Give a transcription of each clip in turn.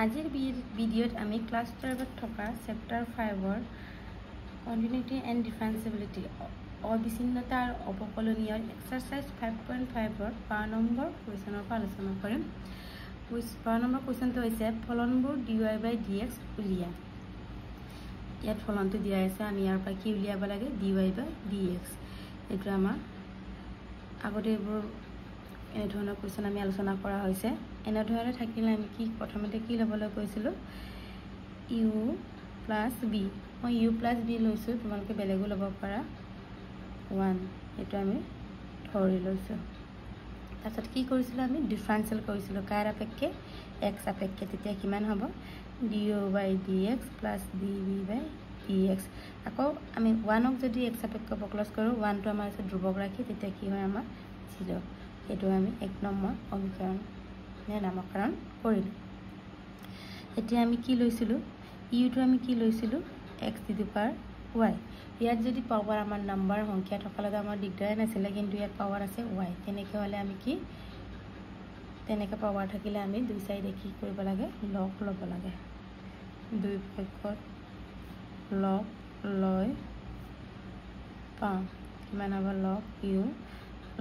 আজিৰ ভিডিঅ'ত আমি ক্লাছ 12ত থকা চেপ্টাৰ 5ৰ কণ্টিনিউটি এণ্ড ডিফাৰেঞ্চিবিলিটি অবিচ্ছিন্নতা আৰু অৱকলনীয়ৰ এক্সাৰচাইজ 5.5ৰ 12 নম্বৰ কুৱেশ্যনৰ পৰা আলোচনা কৰিম। 12 নম্বৰ কুৱেশ্যনটো হৈছে ফলনবোৰ dy/dx উলিয়া। ইয়াত ফলনটো দিয়া আছে, আমি ইয়াৰ পৰা কি উলিয়াব লাগে dy/dx। এইটো আমাৰ আগতে এইবোৰ এনেধৰণৰ কুৱেশ্যন আমি আলোচনা কৰা হৈছে। এনেধৰণে থাকিলে আমি কি প্ৰথমতে কি ল'বলৈ কৈছিলোঁ u + b। মই u + b লৈছোঁ, তোমালোকে বেলেগো ল'ব পাৰা 1। এইটো আমি ধৰি লৈছোঁ। তাৰপিছত কি কৰিছিলোঁ আমি ডিফাৰেঞ্চিয়েল কৰিছিলোঁ কাৰ সাপেক্ষে x সাপেক্ষে। তেতিয়া কিমান হ'ব du/dx + dv/dx। আকৌ আমি 1ক যদি x সাপেক্ষে অৱকলজ কৰোঁ, 1টো আমাৰ আছে ধ্ৰুৱক ৰাখি, তেতিয়া কি হয় আমাৰ 0। সেইটো আমি 1 নম্বৰ সমীকৰণ নামকৰণ কৰিলোঁ। এতিয়া আমি কি লৈছিলোঁ ইউটো আমি কি লৈছিলোঁ x⁻y। ইয়াত যদি পাৱাৰ আমাৰ নম্বৰ সংখ্যা থকালৈকে আমাৰ দিগদাৰ নাছিলে, কিন্তু ইয়াত পাৱাৰ আছে y। তেনেকৈ হ'লে আমি কি তেনেকৈ পাৱাৰ থাকিলে আমি দুই চাইডে কি কৰিব লাগে লগ ল'ব লাগে। দুই পক্ষত লগ লৈ পাওঁ কিমান হ'ব লগ ইউ।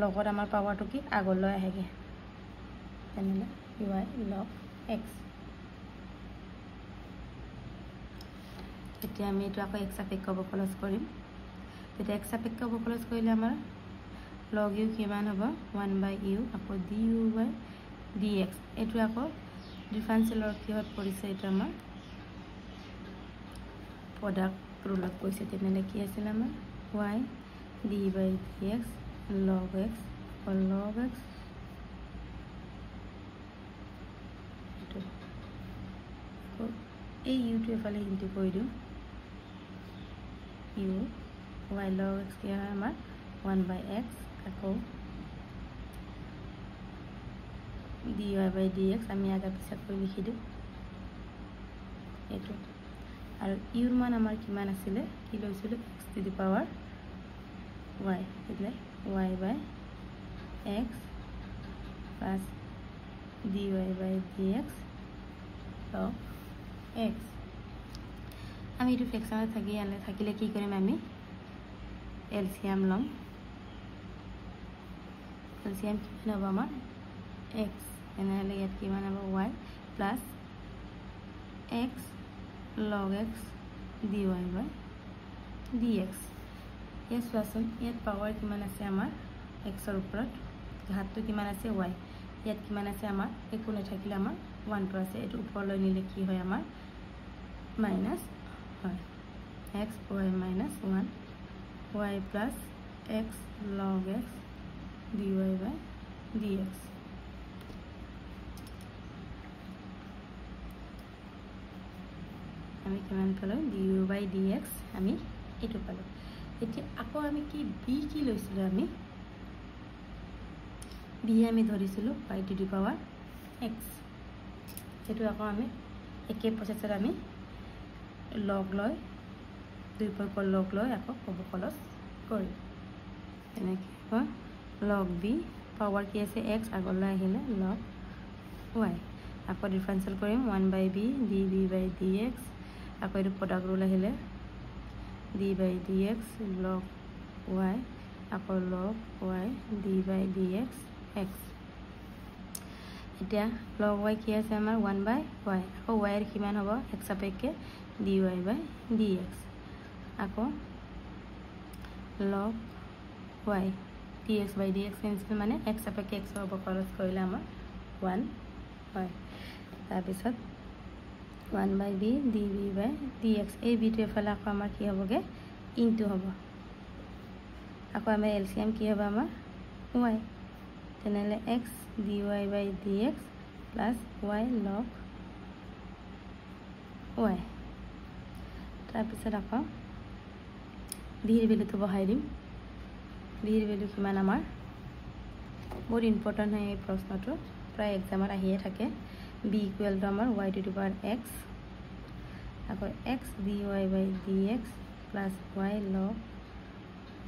লগত আমাৰ পাৱাৰটো কি আগলৈ আহেগৈ, তেনেহ'লে y log x। এতিয়া আমি এইটো আকৌ x সাপেক্ষে অৱকলজ কৰিম। তেতিয়া x সাপেক্ষে অৱকলজ কৰিলে আমাৰ log u কিমান হ'ব 1/u, আকৌ du/dx। এইটো আকৌ ডিফাৰেঞ্চিয়েলৰ কিহত পৰিছে, এইটো আমাৰ প্ৰডাক্ট ৰুলত পৰিছে। তেনেহ'লে কি আছিলে আমাৰ y d/dx log x log x। এই ইউটো এফালে ইনটু কৰি দিওঁ, ইউ y log x কি হয় আমাৰ 1/x, আকৌ dy/dx আমি আগা পিছা কৰি লিখি দিওঁ এইটো। আৰু ইউৰ মান আমাৰ কিমান আছিলে, কি লৈছিলোঁ x⁻y, એટલે y/x + dy/dx log x। আমি এইটো ফ্ৰেকশ্যনত থাকিলে কি কৰিম, আমি এলচিয়াম ল'ম। এলচিয়াম কিমান হ'ব আমাৰ x, তেনেহ'লে ইয়াত কিমান হ'ব y + x log x dy/dx। ইয়াত চোৱাচোন, ইয়াত পাৱাৰ কিমান আছে আমাৰ xৰ ওপৰত, ঘাতটো কিমান আছে y। ইয়াত কিমান আছে আমাৰ একো নাথাকিলে আমাৰ 1টো আছে। এইটো ওপৰলৈ নিলে কি হয় আমাৰ মাইনাছ হয় x y - 1 y + x log x dy/dx। আমি কিমান পালোঁ du/dx, আমি এইটো পালোঁ। এতিয়া আকৌ আমি কি b কি লৈছিলোঁ, আমি b আমি ধৰিছিলোঁ y⁻x। সেইটো আকৌ আমি একে প্ৰচেছত আমি লগ লৈ দুই পক্ষৰ লগ লৈ আকৌ অৱকলজ কৰিম। তেনেকৈ হয় log b, পাৱাৰ কি আছে x, আগলৈ আহিলে log y। আকৌ ডিফাৰেঞ্চিয়েল কৰিম 1/b dv/dx, আকৌ এইটো প্ৰডাক্ট ৰুল আহিলে d/dx log y, আকৌ log y d/dx x। এতিয়া log y কি আছে আমাৰ 1/y, আকৌ y কিমান হ'ব x সাপেক্ষে dy/dx, আকৌ log y dx/dx কেঞ্চেল, মানে x সাপেক্ষে x অৱকলজ কৰিলে আমাৰ 1 হয়। তাৰপিছত 1/b dv/dx, এই বিটো এফালে আকৌ আমাৰ কি হ'বগৈ ইনটু হ'ব। আকৌ আমাৰ এলচিয়াম কি হ'ব আমাৰ y, তেনেহ'লে x dy/dx + y log y। তাৰপিছত আকৌ ভিৰ ভেলুটো বহাই দিম। ভিৰ ভেলু কিমান আমাৰ বহুত ইম্পৰ্টেণ্ট হয় এই প্ৰশ্নটো, প্ৰায় এক্সামত আহিয়ে থাকে। b = আমাৰ y⁻x, আকৌ x dy/dx + y log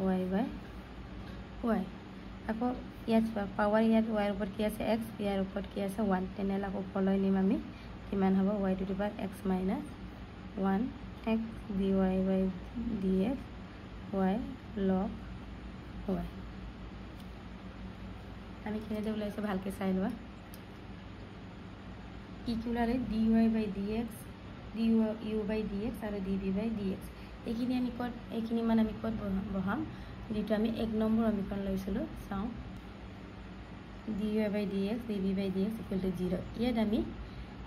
y/y। আকৌ ইয়াত পাৱাৰ ইয়াত y ৰ ওপৰত কি আছে x, ইয়াৰ ওপৰত কি আছে 1, তেনেহ'লে আকৌ ওপৰলৈ নিম আমি কিমান হ'ব y to the power x minus 1 x dy by dx y log y আমি কেনেদৰে ওলাইছে ভালকৈ চাই লোৱা ইকুয়ালে dy by dx du by dx আৰু dv by dx এইখিনি আমি কত এইখিনি মান আমি কত বহাম যেটো আমি 1 নম্বৰ সমীকৰণ লৈছিলো চাও dy by dx dv by dx equal to 0 ইয়াত আমি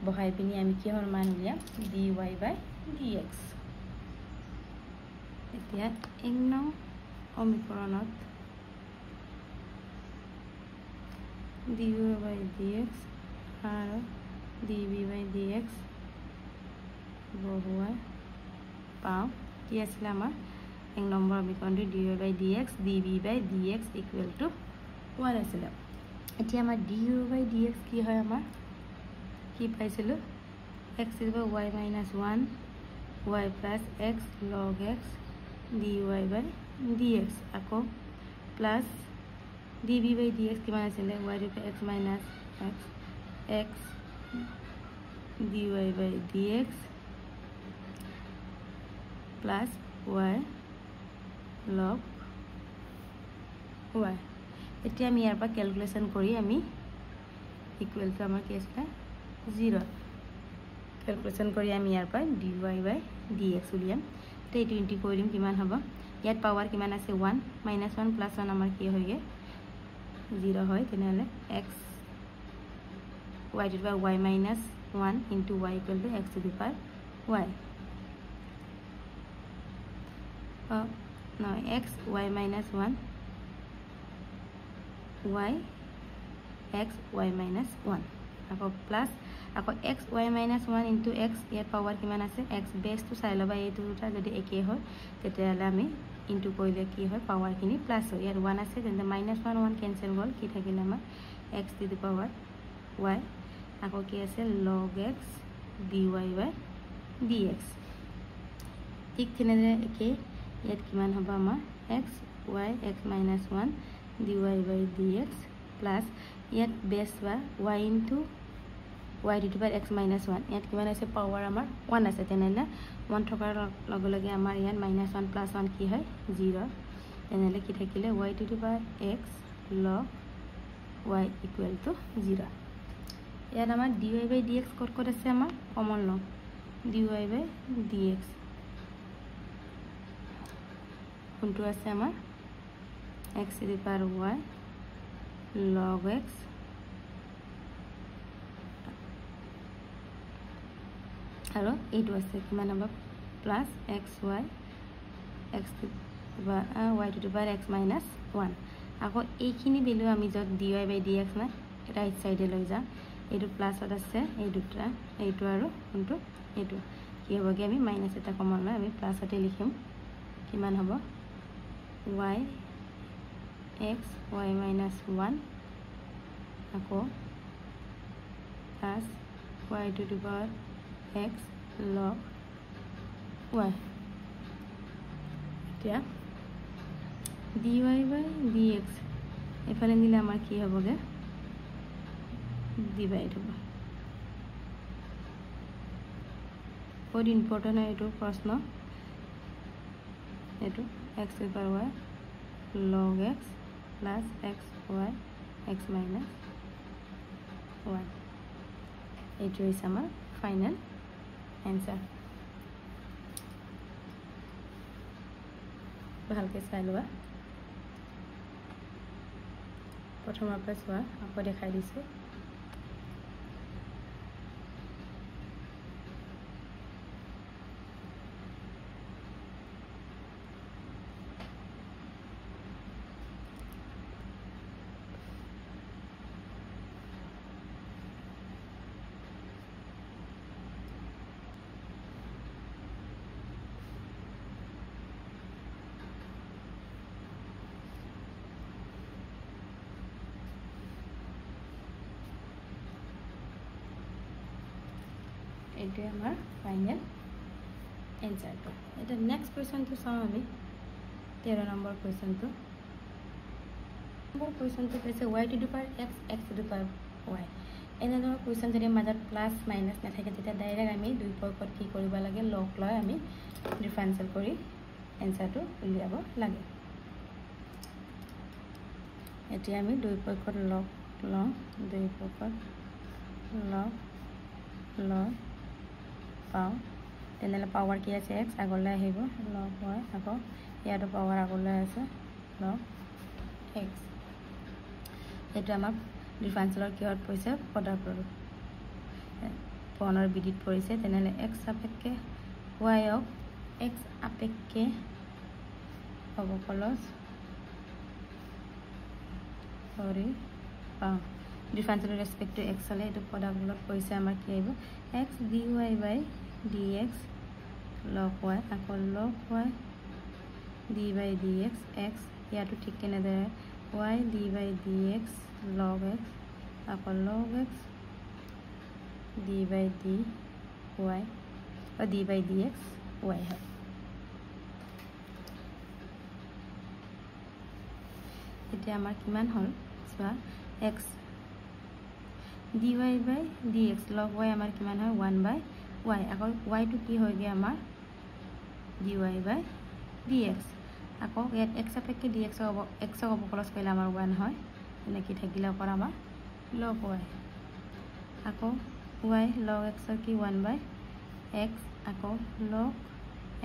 বহাই পিনি আমি কি হৰ মান উলিয়াম dy by dx এতিয়া 1 নং সমীকৰণত dy by dx আৰু dv by dx বহুৱাই পাও কি আছিল আমাৰ 1 number সমীকৰণটো dy by dx dv by dx equal to 1 আছিল এতিয়া আমাৰ dy by dx কি হয় আমাৰ কি পাইছিলো x equal y minus 1 y plus x log x dy by dx আকৌ plus dv by dx কিমান আছিল y to x minus x x dy by dx plus y log y এতিয়া আমি ইয়াৰ পৰা ক্যালকুলেশন কৰি আমি ইকুৱেল টু আমাৰ কি আছে 0 ক্যালকুলেশন কৰি আমি ইয়াৰ পৰা dy by dx উলিয়াম তে এইটো ইন্টি কৰি দিম কিমান হ'ব ইয়াত পাৱাৰ কিমান আছে 1 minus 1 plus 1 আমাৰ কি হয়গে 0 হয় তেনেহলে x y to the power y minus 1 into y equal to x to the power y no x y minus 1 y x y minus 1 আকৌ plus আকৌ x y minus 1 into x ইয়াত power কিমান আছে x base to চাই লবা এই দুটা যদি একে হয় তেতিয়াহলে আমি ইনটু কৰিলে কি হয় পাৱাৰ খিনি প্লাস হয় ইয়াত 1 আছে তেন্তে -1 1 কেনসেল গল কি থাকিল আমাৰ x to the power y আকৌ কি আছে log x dy by dx ঠিক তেনেদৰে একে ইয়াত কিমান হ'ব আমাৰ x y x minus 1 dy by dx plus ইয়াত base বা y into y to the power x minus 1 ইয়াত কিমান আছে পাৱাৰ আমাৰ 1 আছে তেনেহলে 1 থকাৰ লগে লগে আমাৰ ইয়াত -1 plus 1 কি হয় 0 তেনেহলে কি থাকিলে y to the power x log y equal to 0 ইয়াত আমাৰ dy by dx কত আছে আমাৰ কমন লম dy by dx কোনটো আছে আমাৰ x to the power y log x আৰু এইটো আছে কিমান হ'ব plus xy x to the power y to the power x minus 1 আকৌ এইখিনি ভ্যালু আমি যত dy by dx না ৰাইট সাইডে লৈ যা এইটো প্লাসত আছে এই দুটা এইটো আৰু কোনটো এইটো কি হ'বগে আমি মাইনাস এটা কমন লৈ আমি প্লাসতে লিখিম কিমান হ'ব y x y minus 1 আকৌ plus y to the power x log y এতিয়া dy by dx এফালে নিলে আমাৰ কি হ'বগে ডিভাইড হ'ব বহুত ইম্পৰ্টেন্ট হয় এইটো প্ৰশ্ন এইটো x to the power y log x plus x y x minus 1 এইটো হৈছে আমাৰ ফাইনাল এনসাৰ ভালকে চাই লোৱা প্ৰথমৰ পৰা চোৱা আকৌ দেখাই দিছো এইটো আমাৰ ফাইনাল এনসাৰটো এটা নেক্সট কোয়েশ্চনটো চাও আমি 13 নম্বৰ কোয়েশ্চনটো কৈছে y to the power x x to the power y এনেধৰণৰ কুৱেশ্যন যদি মাজত প্লাছ মাইনাছ নাথাকে তেতিয়া ডাইৰেক্ট আমি দুই পক্ষত কি কৰিব লাগে লগ লৈ আমি ডিফাৰেঞ্চিয়েল কৰি এনসাৰটো উলিয়াব লাগে এতিয়া আমি দুই পক্ষত লগ লওঁ দুই পক্ষত লগ লৈ পাওঁ তেনেহ'লে পাৱাৰ কি আছে x আগলৈ আহিব লগ y আকৌ ইয়াতো পাৱাৰ আগলৈ আছে লগ x এইটো আমাক ডিফাৰেঞ্চিয়েলৰ কিহত পৰিছে পদাৰ্থৰ পনৰ বিধিত পৰিছে তেনেহ'লে x সাপেক্ষে y ক x আপেক্ষে অৱকলজ কৰি পাওঁ ডিফাৰেঞ্চিয়েল ৰেসপেক্ট টু x হলে এইটো পদাৰ্থত পৰিছে আমাৰ কি আহিব x dy by dx log y আকৌ log y d by dx x ইয়াতো ঠিক কেনেদৰে y d by dx log x আকৌ log x d by dy or d by dx y হয় এতিয়া আমাৰ কিমান হ'ল চোৱা x dy by dx log y আমাৰ কিমান হয় 1 by y আকৌ y টো কি হয়গে আমাৰ dy by dx আকৌ ইয়াত x আপেক্ষে dx x অৱকলজ কৰিলে আমাৰ 1 হয় এনে কি থাকিলে অকল আমাৰ log y আকৌ y log x কি 1 by x আকৌ log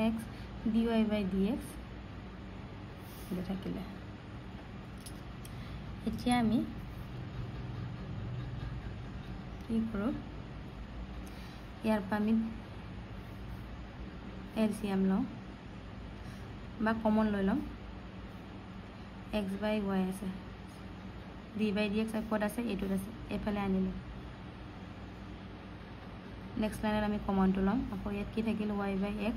x dy by dx এটা থাকিলে এতিয়া আমি কি কৰোঁ ইয়াৰ পৰা আমি এলচিএম লওঁ বা কমন লৈ লম x by y আছে d by dx ক'ত আছে এইটোত আছে এফালে আনিলো নেক্সট লাইনত আমি কমনটো লম আকৌ ইয়াত কি থাকিল y by x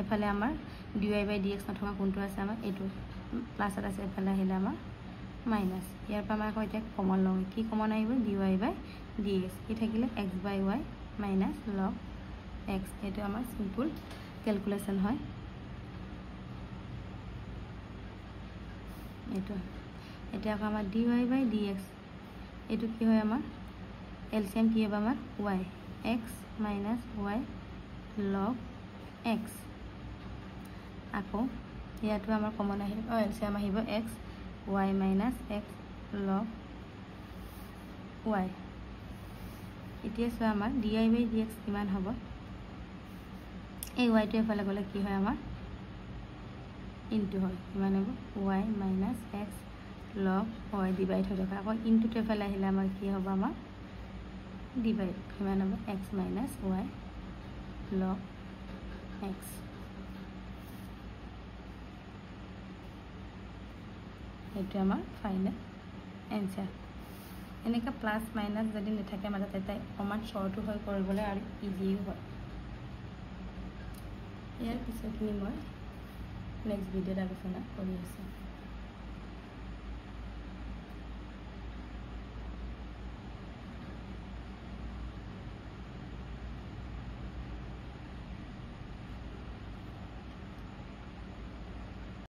এফালে আমাৰ dy by dx নথকা কোনটো আছে আমাৰ এইটো প্লাছত আছে এফালে আহিলে আমাৰ মাইনাস ইয়াৰ পৰা আমাৰ এতিয়া কমন লওঁ কি কমন আহিব dy by dx কি থাকিলে x by y minus log x এইটো আমাৰ সিম্পল ক্যালকুলেশন হয় এইটো এতিয়া আমাৰ dy by dx এইটো কি হয় আমাৰ এলসিএম কি হ'ব আমাৰ y x minus y log x আকৌ ইয়াতো আমাৰ কমন আহিব এলসিএম আহিব x y minus x log y এতিয়া চোৱা আমাৰ dy by dx কিমান হ'ব এই y টো এফালে গ'লে কি হয় আমাৰ ইনটু হয় কিমান হ'ব y minus x log y divide হৈ থকা আকৌ ইনটু টো এফালে আহিলে আমাৰ কি হ'ব আমাৰ ডিভাইড কিমান হ'ব x minus y log x এইটো আমাৰ ফাইনেল এনসাৰ এনেকা প্লাস মাইনাস যদি নাথাকে মাজত এটা অমান শৰ্টও হয় কৰিবলৈ আৰু ইজিও হয় ইয়াৰ পিছতখিনি মই নেক্সট ভিডিঅ'ত আলোচনা কৰি আছোঁ